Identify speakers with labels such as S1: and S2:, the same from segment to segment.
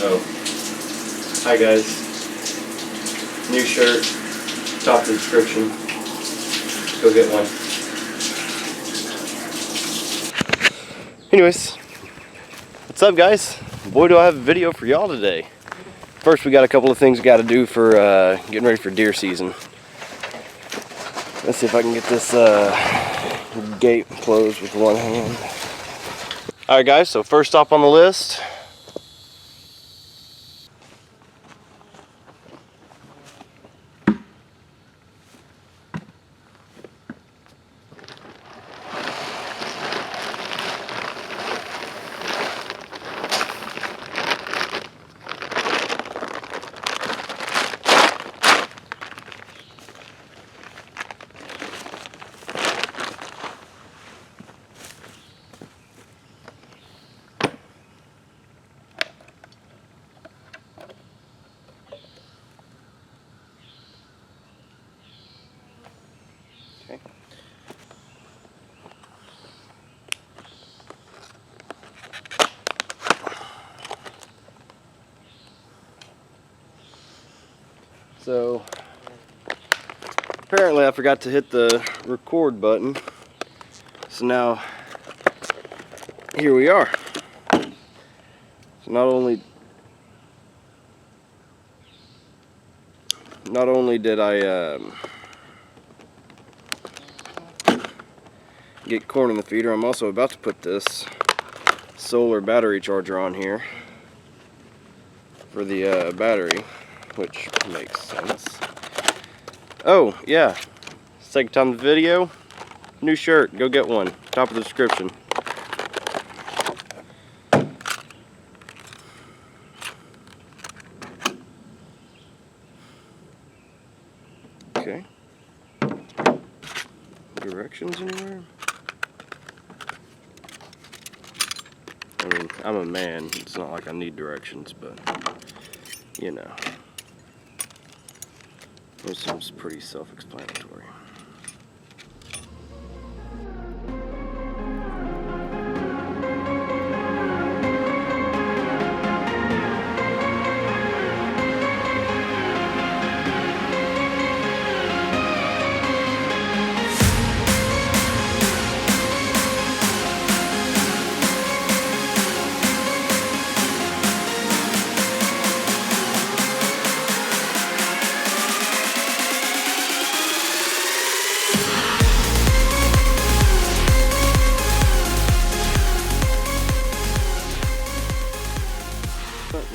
S1: Oh. Hi guys. New shirt. Top of the description. Go get one. Anyways. What's up guys? Boy do I have a video for y'all today. First we got a couple of things we got to do for getting ready for deer season. Let's see if I can get this gate closed with one hand. Alright guys, so first up on the list, so apparently I forgot to hit the record button, so now here we are. So not only did I get corn in the feeder, I'm also about to put this solar battery charger on here for the battery, which makes sense. Oh yeah, second time in the video, new shirt, go get one, top of the description. Okay, directions anywhere? I mean, I'm a man, it's not like I need directions, but you know, this seems pretty self-explanatory.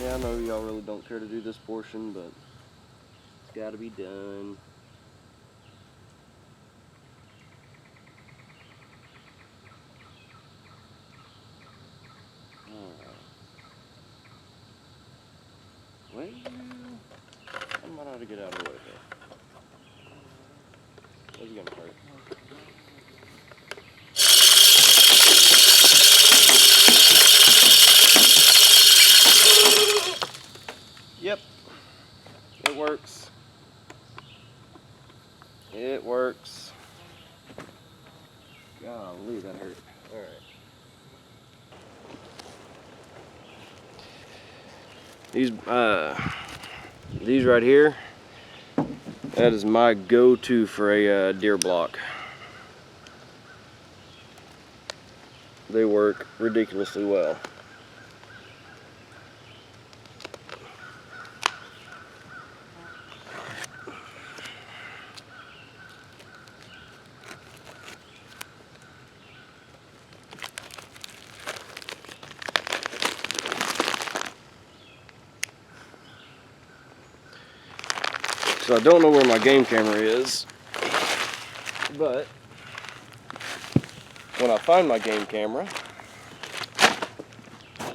S1: Yeah, I know y'all really don't care to do this portion, but it's got to be done. Well, I might have to get out of the way here. This is gonna hurt. Yep, it works. It works. Golly, that hurt. Alright. These right here, that is my go-to for a deer block. They work ridiculously well. So I don't know where my game camera is, but when I find my game camera,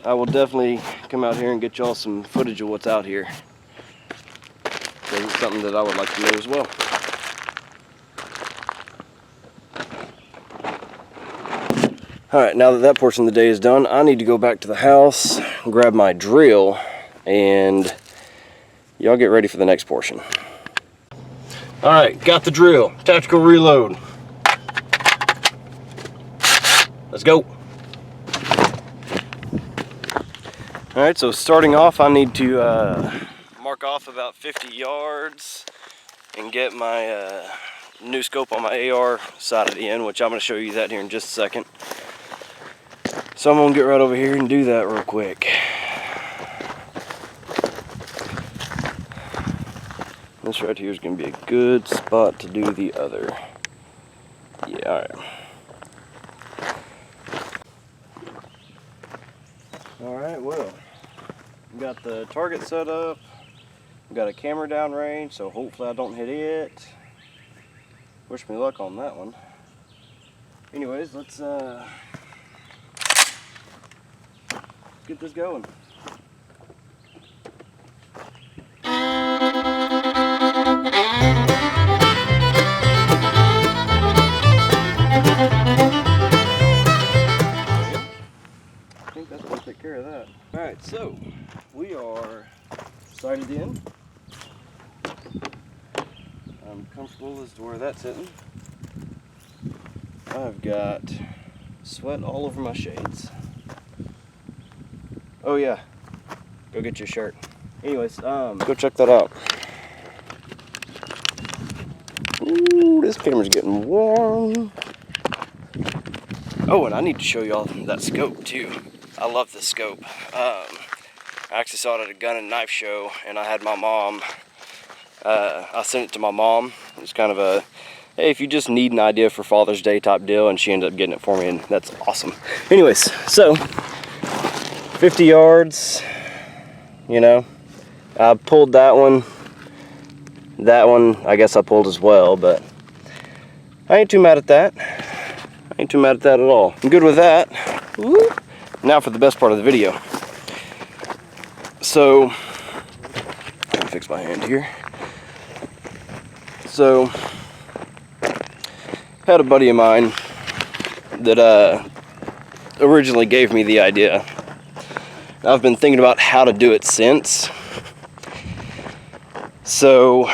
S1: I will definitely come out here and get y'all some footage of what's out here. Because it's something that I would like to know as well. Alright, now that that portion of the day is done, I need to go back to the house, grab my drill, and y'all get ready for the next portion. Alright, got the drill. Tactical reload. Let's go. Alright, so starting off, I need to mark off about 50 yards and get my new scope on my AR sighted in, which I'm going to show you that here in just a second. So I'm going to get right over here and do that real quick. This right here is going to be a good spot to do the other. Yeah, alright. Alright, well, we got the target set up. We got a camera downrange, so hopefully I don't hit it. Wish me luck on that one. Anyways, let's get this going. I think that's gonna take care of that. Alright, so we are sighted in. I'm comfortable as to where that's hitting. I've got sweat all over my shades. Oh yeah, go get your shirt. Anyways, go check that out. Ooh, this camera's getting warm. Oh, and I need to show y'all that scope too. I love this scope. I actually saw it at a gun and knife show, and I had my mom, I sent it to my mom. It was kind of a, hey, if you just need an idea for Father's Day type deal, and she ended up getting it for me, and that's awesome. Anyways, so 50 yards, you know, I pulled that one. That one, I guess I pulled as well, but I ain't too mad at that. I ain't too mad at that at all. I'm good with that. Woo. Now for the best part of the video. So, let me fix my hand here. So, had a buddy of mine that originally gave me the idea. I've been thinking about how to do it since. So,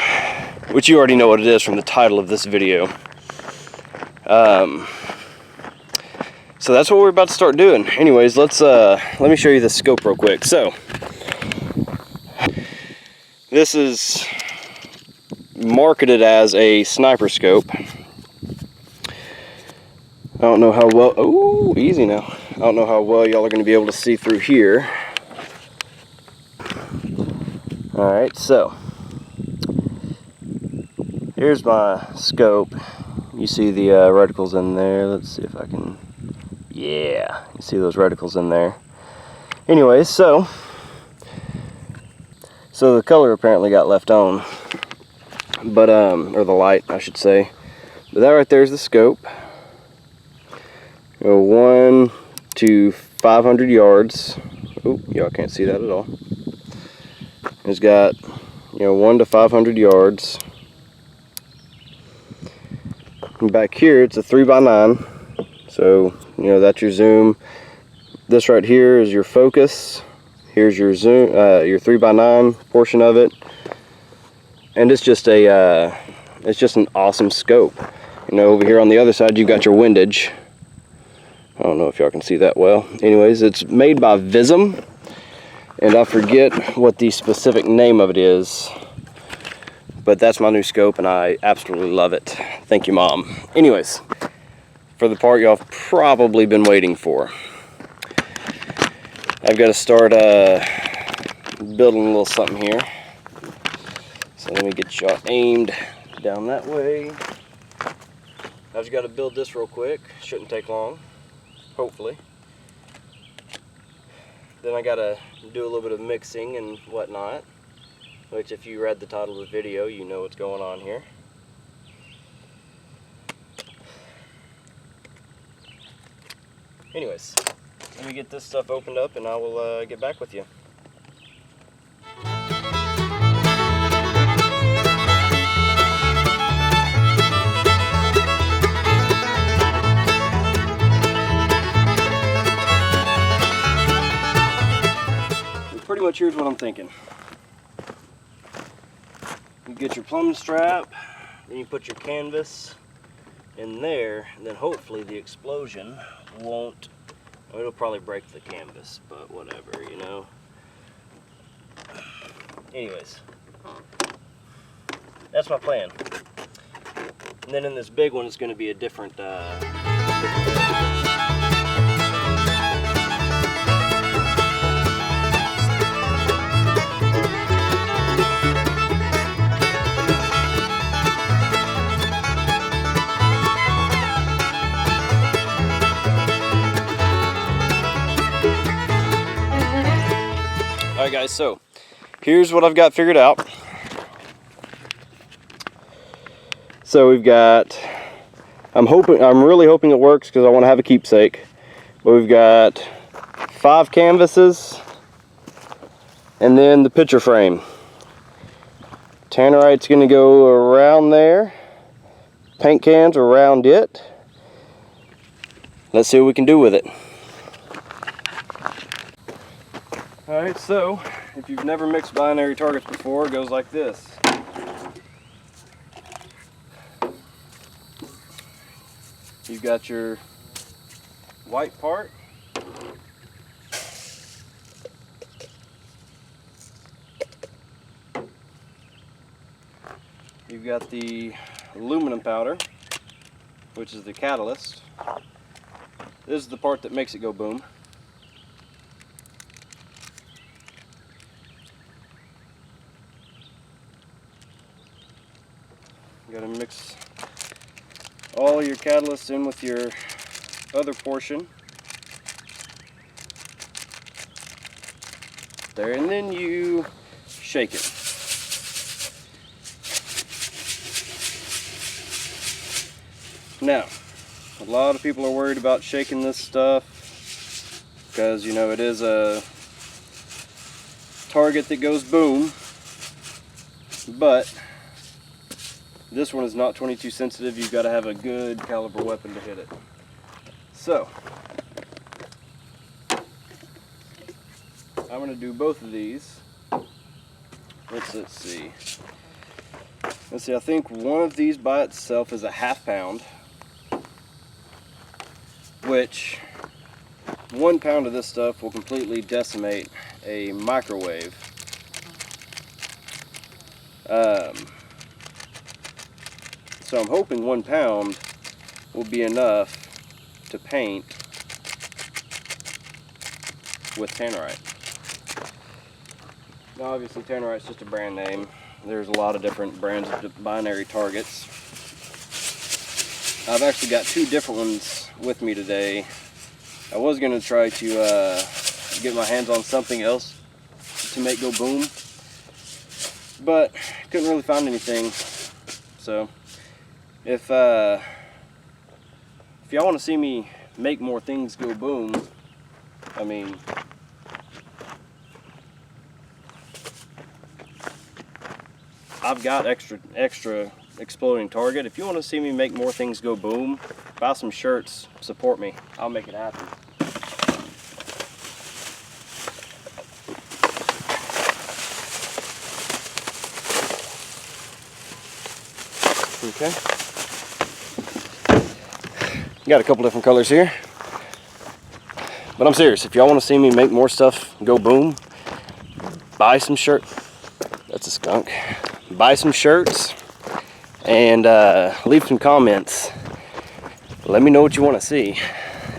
S1: which you already know what it is from the title of this video. So that's what we're about to start doing. Anyways, let me show you the scope real quick. So, this is marketed as a sniper scope. I don't know how well, oh, easy now. I don't know how well y'all are going to be able to see through here. Alright, so, here's my scope. You see the reticles in there. Let's see if I can, yeah, you see those reticles in there. Anyways, so the color apparently got left on, but or the light, I should say. But that right there is the scope. Go 1 to 500 yards. Oh, y'all can't see that at all. It's got, 1 to 500 yards. And back here, it's a 3x9. So, that's your zoom. This right here is your focus. Here's your zoom, your 3x9 portion of it. And it's just an awesome scope. Over here on the other side, you've got your windage. I don't know if y'all can see that well. Anyways, it's made by Vism, and I forget what the specific name of it is, but that's my new scope, and I absolutely love it. Thank you, Mom. Anyways, for the part y'all have probably been waiting for, I've got to start building a little something here. So let me get y'all aimed down that way. I've just got to build this real quick. Shouldn't take long. Hopefully. Then I gotta do a little bit of mixing and whatnot, which if you read the title of the video, you know what's going on here. Anyways, let me get this stuff opened up and I will get back with you. Pretty much here's what I'm thinking. You get your plumb strap, then you put your canvas in there, and then hopefully the explosion won't, it'll probably break the canvas, but whatever, anyways, that's my plan. And then in this big one, it's going to be a different. Alright guys, so here's what I've got figured out. So we've got, I'm really hoping it works because I want to have a keepsake. But we've got 5 canvases and then the picture frame. Tannerite's going to go around there. Paint cans around it. Let's see what we can do with it. Alright, so if you've never mixed binary targets before, it goes like this. You've got your white part. You've got the aluminum powder, which is the catalyst. This is the part that makes it go boom. You gotta mix all your catalyst in with your other portion. There, and then you shake it. Now, a lot of people are worried about shaking this stuff because, you know, it is a target that goes boom, but this one is not 22 sensitive. You've got to have a good caliber weapon to hit it. So, I'm going to do both of these. Let's see. I think one of these by itself is a ½ pound, which 1 pound of this stuff will completely decimate a microwave. So I'm hoping 1 pound will be enough to paint with tannerite. Now obviously tannerite's just a brand name. There's a lot of different brands of binary targets. I've actually got 2 different ones with me today. I was going to try to get my hands on something else to make go boom, but couldn't really find anything. So if y'all want to see me make more things go boom, I mean, I've got extra exploding target. If you want to see me make more things go boom, buy some shirts, support me. I'll make it happen. Okay. Got a couple different colors here. But I'm serious, if y'all want to see me make more stuff go boom, buy some shirts. That's a skunk. Buy some shirts and leave some comments. Let me know what you want to see.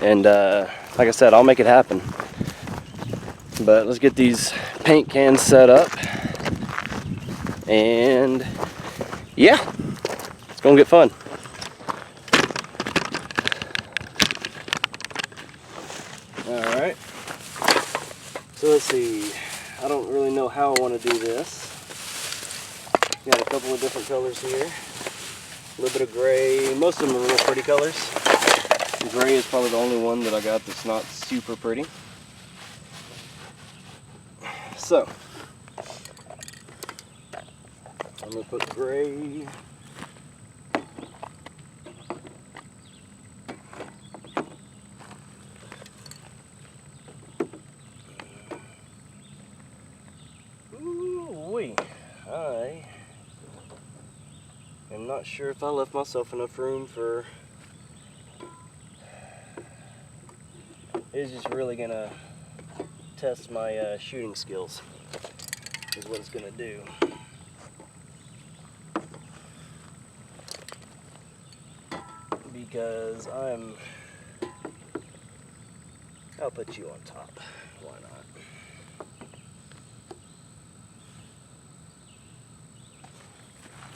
S1: And like I said, I'll make it happen. But let's get these paint cans set up. And yeah, it's gonna get fun. Alright, so let's see, I don't really know how I want to do this. Got a couple of different colors here, a little bit of gray, most of them are real pretty colors. The gray is probably the only one that I got that's not super pretty. So, I'm going to put gray. Ooh-wee. I am not sure if I left myself enough room for... It's just really going to test my shooting skills. is what it's gonna do. Because I'll put you on top. Why not?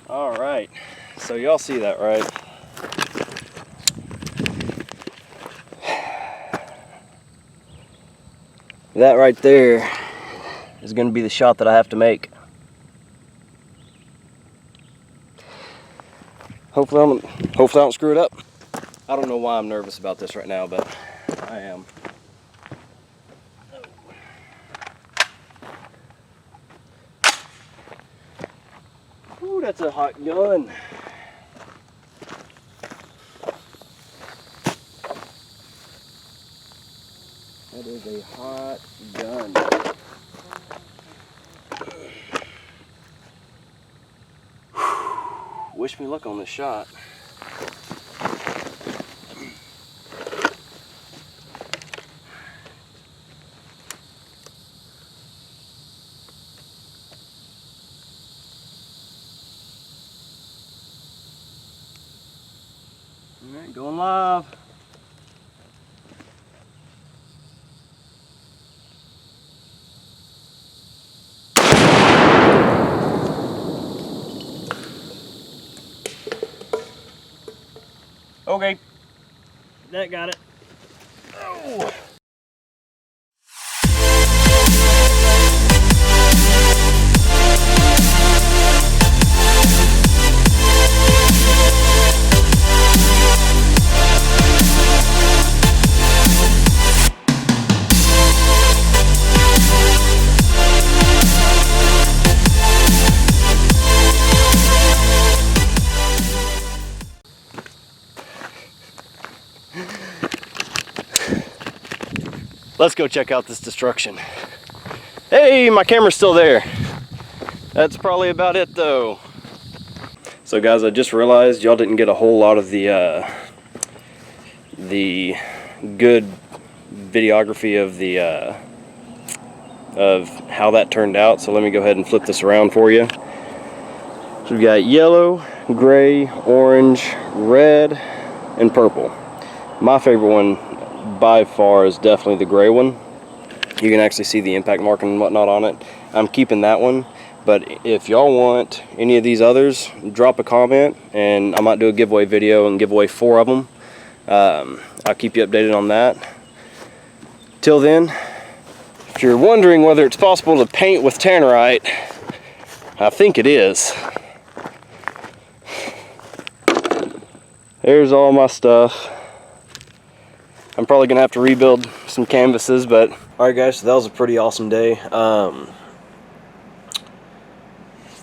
S1: All right, so y'all see that, right? That right there is going to be the shot that I have to make. Hopefully I don't screw it up. I don't know why I'm nervous about this right now, but I am. Ooh, that's a hot gun. That is a hot gun. Wish me luck on this shot. All right, going live. Okay, that got it. Oh. Let's go check out this destruction. Hey, my camera's still there. That's probably about it though. So guys, I just realized y'all didn't get a whole lot of the good videography of how that turned out. So let me go ahead and flip this around for you. So we've got yellow, gray, orange, red, and purple. My favorite one by far is definitely the gray one. You can actually see the impact mark and whatnot on it. I'm keeping that one, but if y'all want any of these others, drop a comment and I might do a giveaway video and give away 4 of them. I'll keep you updated on that. Till then, if you're wondering whether it's possible to paint with tannerite, I think it is. There's all my stuff. I'm probably gonna have to rebuild some canvases, but alright guys, so that was a pretty awesome day.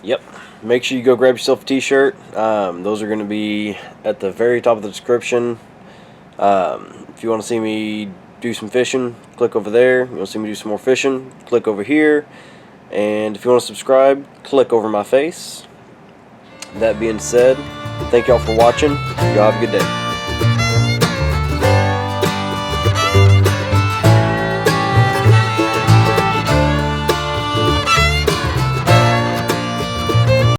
S1: Yep, make sure you go grab yourself a t-shirt. Those are gonna be at the very top of the description. If you want to see me do some fishing, click over there. If you want to see me do some more fishing, click over here. And if you want to subscribe, click over my face. That being said, thank y'all for watching. Y'all have a good day.